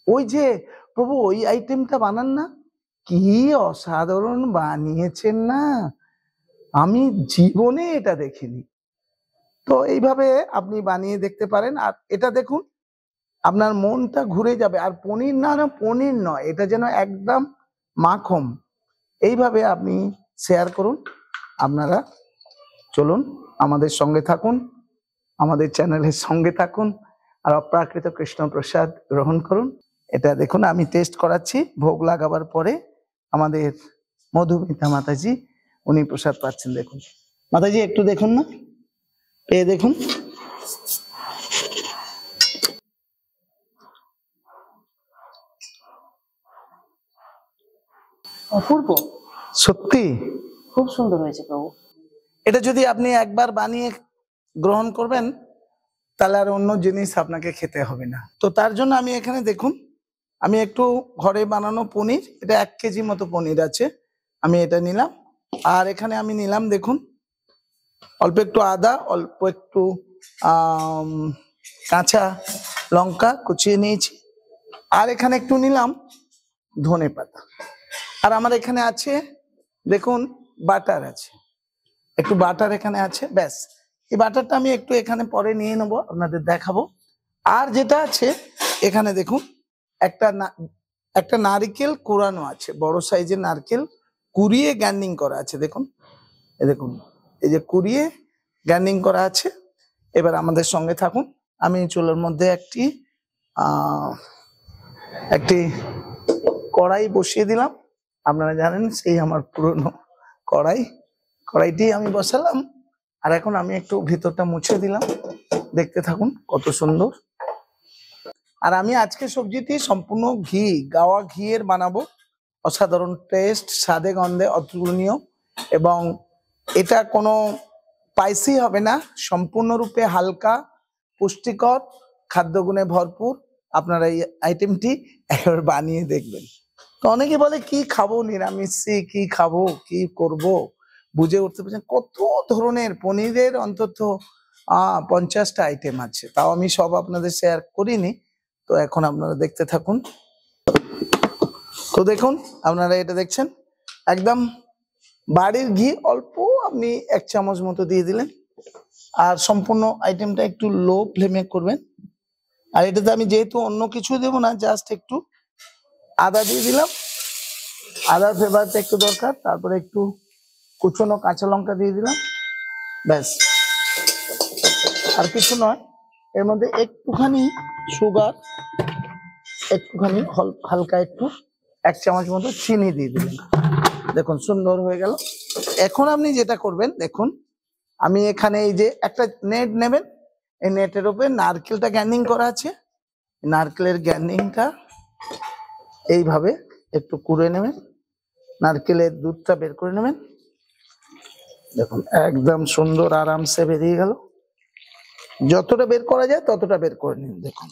ওই যে প্রভু ওই আইটেমটা বানান না, কি অসাধারণ বানিয়েছেন না, আমি জীবনে এটা দেখিনি। তো এইভাবে আপনি বানিয়ে দেখতে পারেন। আর এটা দেখুন, আপনার মনটা ঘুরে যাবে। আর পনির না, পনির নয়, এটা যেন একদম মাখন। এইভাবে আপনি শেয়ার করুন। আপনারা চলুন আমাদের সঙ্গে থাকুন, আমাদের চ্যানেলের সঙ্গে থাকুন, আর অপ্রাকৃত কৃষ্ণ প্রসাদ গ্রহণ করুন। এটা দেখুন আমি টেস্ট করাচ্ছি। ভোগ লাগাবার পরে আমাদের মধুমিতা মাতাজি উনি প্রসাদ পাচ্ছেন। দেখুন মাতাজি, একটু দেখুন না, পেয়ে দেখুন। অপূর্ব, সত্যি খুব সুন্দর হয়েছে প্রভু। এটা যদি আপনি একবার বানিয়ে গ্রহণ করবেন, তাহলে আর অন্য জিনিস আপনাকে খেতে হবে না। তো তার জন্য আমি এখানে দেখুন, আমি একটু ঘরে বানানো পনির, এটা 1 কেজি মতো পনির আছে, আমি এটা নিলাম। আর এখানে আমি নিলাম দেখুন অল্প একটু আদা, অল্প একটু কাঁচা লঙ্কা কুচিয়ে নিয়েছি, আর এখানে একটু নিলাম ধনে পাতা। আর আমার এখানে আছে দেখুন বাটার আছে, একটু বাটার এখানে আছে। ব্যাস, এই বাটারটা আমি একটু এখানে পরে নিয়ে নেবো, আপনাদের দেখাবো। আর যেটা আছে এখানে দেখুন, একটা নারকেল কোরানো আছে, বড় সাইজের নারকেল কুড়িয়ে গ্রাইন্ডিং করা আছে। দেখুন, এই দেখুন, এই যে কুড়িয়ে গ্রাইন্ডিং করা আছে। এবার আমাদের সঙ্গে থাকুন। আমি চুলার মধ্যে একটি কড়াই বসিয়ে দিলাম। আপনারা জানেন সেই আমার পুরনো কড়াইটি আমি বসালাম। আর এখন আমি একটু ভিতরটা মুছে দিলাম, দেখতে থাকুন কত সুন্দর। আর আমি আজকে সবজিটি সম্পূর্ণ গাওয়া ঘিয়ের বানাবো। অসাধারণ টেস্ট, স্বাদে গন্ধে অতুলনীয়, এবং এটা কোনো স্পাইসি হবে না, সম্পূর্ণরূপে হালকা, পুষ্টিকর, খাদ্যগুণে ভরপুর। আপনারা এই আইটেমটি একবার বানিয়ে দেখবেন। তো অনেকে বলে কি খাবো, নিরামিষে কি খাবো, কি করব, বুঝে উঠতে পারছেন কত ধরনের পনিরের অন্তত 50টা আইটেম আছে। তাও আমি সব আপনাদের শেয়ার করিনি। তো এখন আপনারা দেখতে থাকুন। তো দেখুন, আপনারা এটা দেখছেন একদম বাড়ির ঘি, অল্প আপনি 1 চামচ মতো দিয়ে দিলেন। আর সম্পূর্ণ আইটেমটা একটু লো ফ্লেমে করবেন। আর এটাতে আমি যেহেতু অন্য কিছু দেবো না, জাস্ট একটু আদা দিয়ে দিলাম, আদার ফ্লেভারটা একটু দরকার। তারপরে একটু কুচনো কাঁচা লঙ্কা দিয়ে দিলাম, ব্যাস, আর কিছু নয়। এর মধ্যে একটুখানি সুগার, একটুখানি হালকা একটু 1 চামচ মতো চিনি দিয়ে দিলেন। দেখুন সুন্দর হয়ে গেল। এখন আপনি যেটা করবেন দেখুন, আমি এখানে এই যে একটা নেট নেবেন, এই নেটের উপরে নারকেলটা গ্রাইন্ডিং করা আছে, নারকেলের গ্রাইন্ডিংটা এইভাবে একটু কুড়ে নেবেন, নারকেলের দুধটা বের করে নেবেন। দেখুন একদম সুন্দর আরামসে বেরিয়ে গেল। যতটা বের করা যায় ততটা বের করে নিন। দেখুন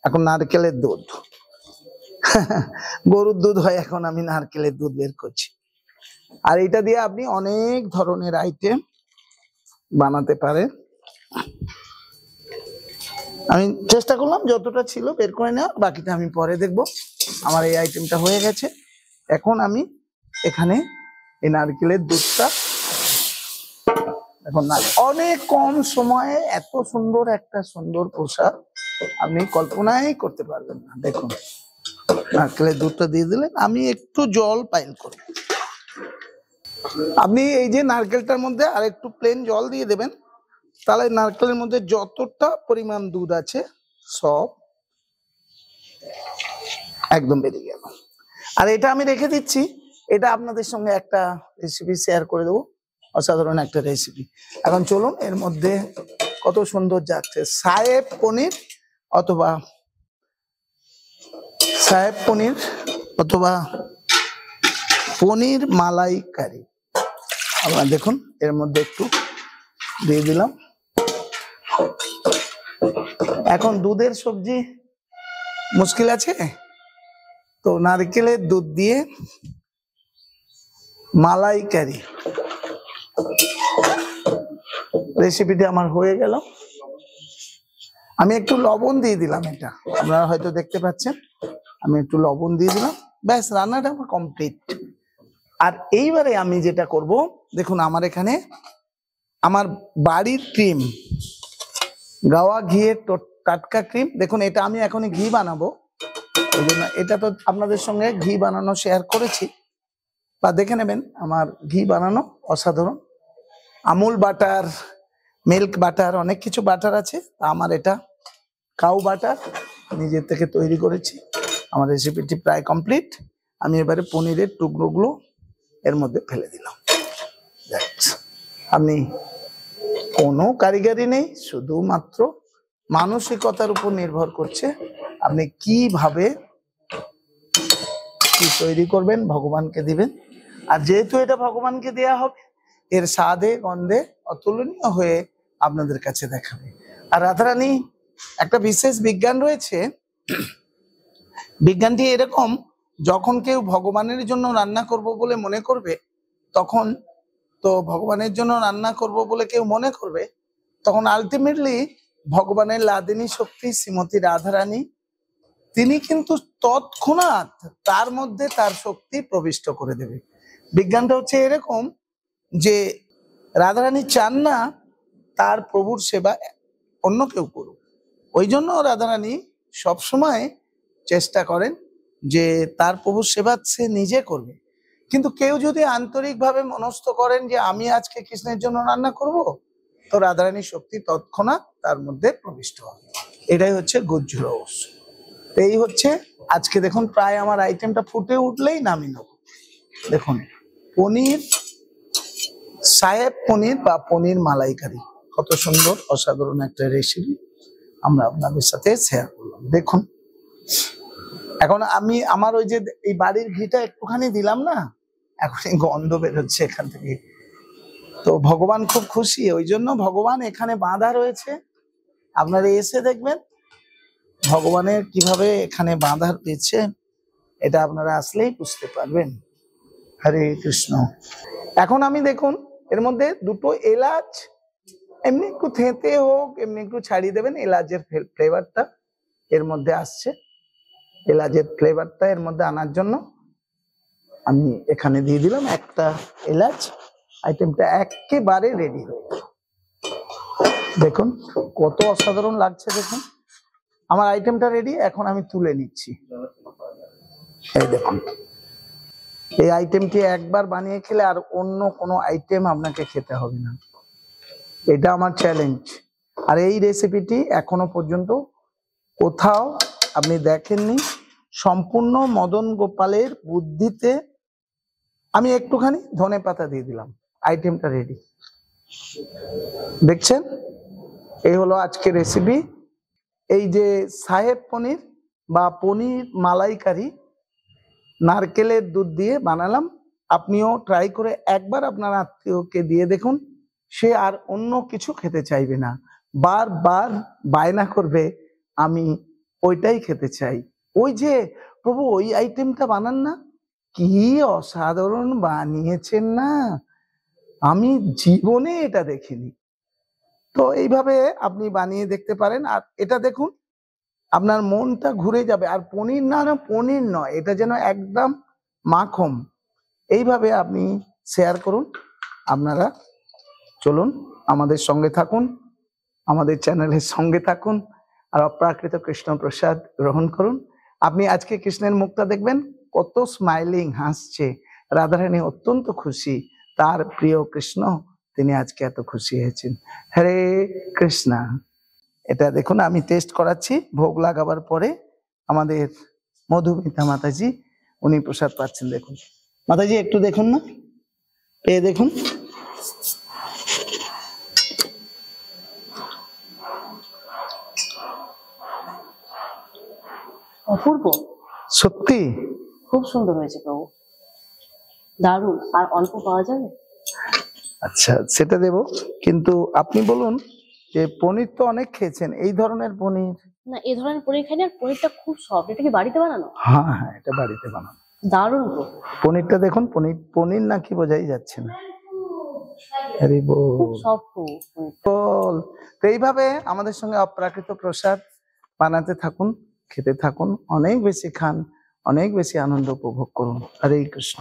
এখন নারকেলের দুধ, গরুর দুধ হয়, এখন আমি নারকেলের দুধ বের করছি। আর এটা দিয়ে আপনি অনেক ধরনের আইটেম বানাতে পারেন। আমি চেষ্টা করলাম যতটা ছিল বের করে নেওয়া, বাকিটা আমি পরে দেখবো। আমার এই আইটেমটা হয়ে গেছে। এখন আমি এখানে এই নারকেলের দুধটা, এখন অনেক কম সময়ে এত সুন্দর একটা সুন্দর প্রসাদ আপনি কল্পনাই করতে পারবেন না। দেখুন নারকেলের দুধটা দিয়ে দিলেন, আমি একটু জল পাইল করব। আপনি এই যে নারকেলটার মধ্যে আর একটু প্লেন জল দিয়ে দেবেন, তাহলে নারকেলের মধ্যে যতটা পরিমাণ দুধ আছে সব একদম বেরিয়ে গেল। আর এটা আমি রেখে দিচ্ছি, এটা আপনাদের সঙ্গে একটা রেসিপি শেয়ার করে দেবো, অসাধারণ একটা রেসিপি। এখন চলুন, এর মধ্যে কত সুন্দর যাচ্ছে সাহেব পনির অথবা পনির মালাই কারি। আপনারা দেখুন এর মধ্যে একটু দিয়ে দিলাম। এখন দুধের সবজি মুশকিল আছে, তো নারকেলের দুধ দিয়ে মালাই কারি রেসিপিটি আমার হয়ে গেল। আমি একটু লবণ দিয়ে দিলাম, এটা আপনারা হয়তো দেখতে পাচ্ছেন। আমি একটু লবণ দিয়ে দিলাম, ব্যাস রান্নাটা আমার কমপ্লিট। আর এইবারে আমি যেটা করব, দেখুন আমার এখানে আমার বাড়ির ক্রিম, গাওয়া ঘিয়ের টাটকা ক্রিম। দেখুন এটা আমি এখনই ঘি বানাবো, ওই জন্য এটা তো আপনাদের সঙ্গে ঘি বানানো শেয়ার করেছি, বা দেখে নেবেন আমার ঘি বানানো অসাধারণ। আমুল বাটার, মিল্ক বাটার, অনেক কিছু বাটার আছে। আমার এটা কাউ বাটার নিজের থেকে তৈরি করেছি। আমার রেসিপিটি প্রায় কমপ্লিট। আমি এবারে পনিরের টুকরোগুলো এর মধ্যে ফেলে দিলাম। আপনি কোনো কারিগরি নেই, শুধুমাত্র মানসিকতার উপর নির্ভর করছে আপনি কিভাবে কি তৈরি করবেন, ভগবানকে দিবেন। আর যেহেতু এটা ভগবানকে দেয়া হবে, এর স্বাদে গন্ধে অতুলনীয় হয়ে আপনাদের কাছে দেখাবে। আর রাধারানী একটা বিশেষ বিজ্ঞান রয়েছে, বিজ্ঞানটি এরকম, যখন কেউ ভগবানের জন্য রান্না করব বলে মনে করবে, তখন তো ভগবানের জন্য রান্না করব বলে কেউ মনে করবে, তখন আলটিমেটলি ভগবানের লাদিনী শক্তি শ্রীমতী রাধারানী তিনি কিন্তু তৎক্ষণাৎ তার মধ্যে তার শক্তি প্রবিষ্ট করে দেবে। বিজ্ঞানটা হচ্ছে এরকম যে রাধারানী চান না তার প্রভুর সেবা অন্য কেউ করুক, ওই জন্য রাধারানী সবসময় চেষ্টা করেন যে তার প্রভুর সেবা সে নিজে করবে। কিন্তু কেউ যদি আন্তরিকভাবে মনস্থ করেন যে আমি আজকে কৃষ্ণের জন্য রান্না করব, তো রাধারানীর শক্তি তৎক্ষণাৎ তার মধ্যে প্রবিষ্ট হবে। এটাই হচ্ছে গুহ্য রহস্য। এই হচ্ছে আজকে দেখুন প্রায় আমার আইটেমটা ফুটে উঠলেই নামিয়ে নেব। দেখুন পনির সাহেব পনির বা পনির মালাইকারি, কত সুন্দর অসাধারণ একটা রেসিপি আমরা আপনাদের সাথে শেয়ার করলাম। দেখুন এখন আমি আমার ওই যে এই বাড়ির ঘিটা একটুখানি দিলাম না, এখন গন্ধ বেরোচ্ছে এখান থেকে। তো ভগবান খুব খুশি, ওই জন্য ভগবান এখানে বাঁধা রয়েছে। আপনারা এসে দেখবেন ভগবানের কিভাবে এখানে বাঁধা রয়েছে, এটা আপনারা আসলেই বুঝতে পারবেন। হরে কৃষ্ণ। এখন আমি দেখুন এর মধ্যে দুটো এলাচ, এমনি একটু থেঁতে হোক, এমনি একটু ছাড়িয়ে দেবেন, এলাচের ফ্লেভারটা এর মধ্যে আসছে। এলাচের ফ্লেভারটা এর মধ্যে আনার জন্য আমি এখানে দিয়ে দিলাম একটা এলাচ। আইটেমটা একেবারে রেডি হয়ে গেল। দেখুন কত অসাধারণ লাগছে। দেখুন আমার আইটেমটা রেডি, এখন আমি তুলে নিচ্ছি। এই দেখুন এই আইটেমটি একবার বানিয়ে খেলে আর অন্য কোনো আইটেম আপনাকে খেতে হবে না, এটা আমার চ্যালেঞ্জ। আর এই রেসিপিটি এখনো পর্যন্ত কোথাও আপনি দেখেননি। সম্পূর্ণ মদন গোপালের বুদ্ধিতে আমি একটুখানি ধনে পাতা দিয়ে দিলাম, আইটেমটা রেডি। দেখছেন এই হলো আজকে রেসিপি। এই যে সাহেব পনির বা পনির মালাইকারি নারকেলের দুধ দিয়ে বানালাম। আপনিও ট্রাই করে একবার আপনার আত্মীয়কে দিয়ে দেখুন, সে আর অন্য কিছু খেতে চাইবে না, বারবার বায়না করবে আমি ওইটাই খেতে চাই। ওই যে প্রভু ওই আইটেমটা বানান না, কি অসাধারণ বানিয়েছেন না, আমি জীবনে এটা দেখিনি। তো এইভাবে আপনি বানিয়ে দেখতে পারেন। আর এটা দেখুন আপনার মনটা ঘুরে যাবে। আর পনির না, পনির নয়, এটা যেন একদম মাখন। এইভাবে আপনি শেয়ার করুন। আপনারা চলুন আমাদের সঙ্গে থাকুন, আমাদের চ্যানেলের সঙ্গে থাকুন, আর অপ্রাকৃত কৃষ্ণ প্রসাদ গ্রহণ করুন। আপনি আজকে কৃষ্ণের মুখটা দেখবেন কত স্মাইলিং, হাসছে। রাধারানী অত্যন্ত খুশি, তার প্রিয় কৃষ্ণ তিনি আজকে এত খুশি হয়েছেন। হরে কৃষ্ণ। এটা দেখুন আমি টেস্ট করাচ্ছি। ভোগ লাগাবার পরে আমাদের মধুমিতা মাতাজি উনি প্রসাদ পাচ্ছেন। দেখুন মাতাজি একটু দেখুন না, পেয়ে দেখুন। অপূর্ব, সত্যি খুব সুন্দর হয়েছে প্রভু, দারুণ। আর অল্প পাওয়া যাবে? আচ্ছা সেটা দেব, কিন্তু আপনি বলুন যে পনির তো অনেক খেয়েছেন, এই ধরনের পনির? না, এই ধরনের পনির খাই না। আর পনিরটা খুব সফট। এটা কি বাড়িতে বানানো? হ্যাঁ হ্যাঁ, এটা বাড়িতে বানানো। দারুণ প্রভু। পনিরটা দেখুন, পনির পনির না কি বোঝাই যাচ্ছে না। হরি খুব বল। সফট বল। তো এইভাবে আমাদের সঙ্গে অপ্রাকৃত প্রসাদ বানাতে থাকুন, খেতে থাকুন, অনেক বেশি খান। অনেক বেশি আনন্দ উপভোগ করুন। হরে কৃষ্ণ।